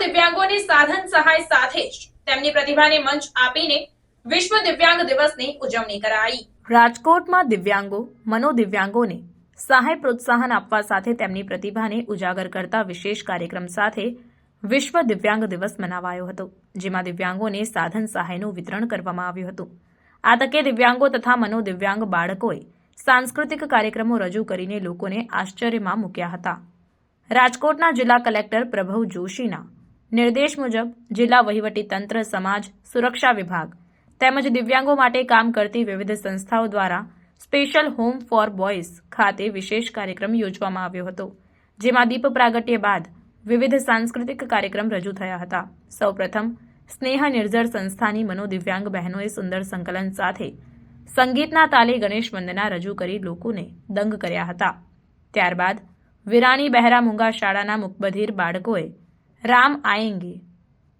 દિવ્યાંગોને સાધન સહાય સાથે જ તેમની પ્રતિભાને મંચ આપીને વિશ્વ દિવ્યાંગ દિવસની ઉજવણી કરાઈ। રાજકોટમાં દિવ્યાંગો મનોદિવ્યાંગોને સહાય પ્રોત્સાહન આપવા સાથે તેમની પ્રતિભાને ઉજાગર કરતા વિશેષ કાર્યક્રમ સાથે વિશ્વ દિવ્યાંગ દિવસ મનાવાયો હતો, જેમાં દિવ્યાંગોને સાધન સહાયનું વિતરણ કરવામાં આવ્યું હતું। આ તકે દિવ્યાંગો તથા મનોદિવ્યાંગ બાળકોએ સાંસ્કૃતિક કાર્યક્રમો રજૂ કરીને લોકોને આશ્ચર્યમાં મૂક્યા હતા। રાજકોટના જિલ્લા કલેક્ટર પ્રભવ જોશીના નિર્દેશ મુજબ જિલ્લા વહીવટીતંત્ર, સમાજ સુરક્ષા વિભાગ તેમજ દિવ્યાંગો માટે કામ કરતી વિવિધ સંસ્થાઓ દ્વારા સ્પેશિયલ હોમ ફોર બોયઝ ખાતે વિશેષ કાર્યક્રમ યોજવામાં આવ્યો હતો, જેમાં દીપ પ્રાગટ્ય બાદ વિવિધ સાંસ્કૃતિક કાર્યક્રમ રજૂ થયા હતા। સૌપ્રથમ સ્નેહ નિર્જર સંસ્થાની મનોદિવ્યાંગ બહેનોએ સુંદર સંકલન સાથે સંગીતના તાલે ગણેશ વંદના રજૂ કરી લોકોને દંગ કર્યા હતા। ત્યારબાદ વિરાણી બહેરા મૂંગા શાળાના મુકબધિર બાળકોએ રામ આયેંગે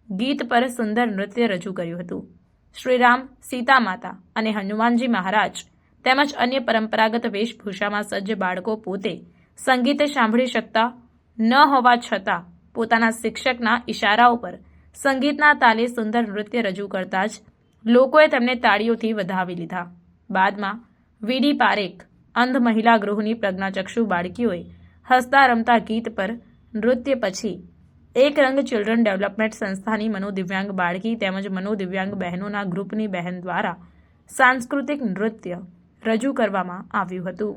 ગીત પર સુંદર નૃત્ય રજૂ કર્યું હતું। શ્રીરામ, સીતા માતા અને હનુમાનજી મહારાજ તેમજ અન્ય પરંપરાગત વેશભૂષામાં સજ્જ બાળકો પોતે સંગીત સાંભળી શકતા ન હોવા છતાં પોતાના શિક્ષકના ઇશારાઓ પર સંગીતના તાલે સુંદર નૃત્ય રજૂ કરતા જ લોકોએ તેમને તાળીઓથી વધાવી લીધા। બાદમાં વીડી પારેખ અંધ મહિલા ગૃહની પ્રજ્ઞાચક્ષુ બાળકીઓએ હસતા રમતા ગીત પર નૃત્ય પછી એક રંગ ચિલ્ડ્રન ડેવલપમેન્ટ સંસ્થાની મનોદિવ્યાંગ બાળકી તેમજ મનોદિવ્યાંગ બહેનોના ગ્રુપની બહેન દ્વારા સાંસ્કૃતિક નૃત્ય રજૂ કરવામાં આવ્યું હતું।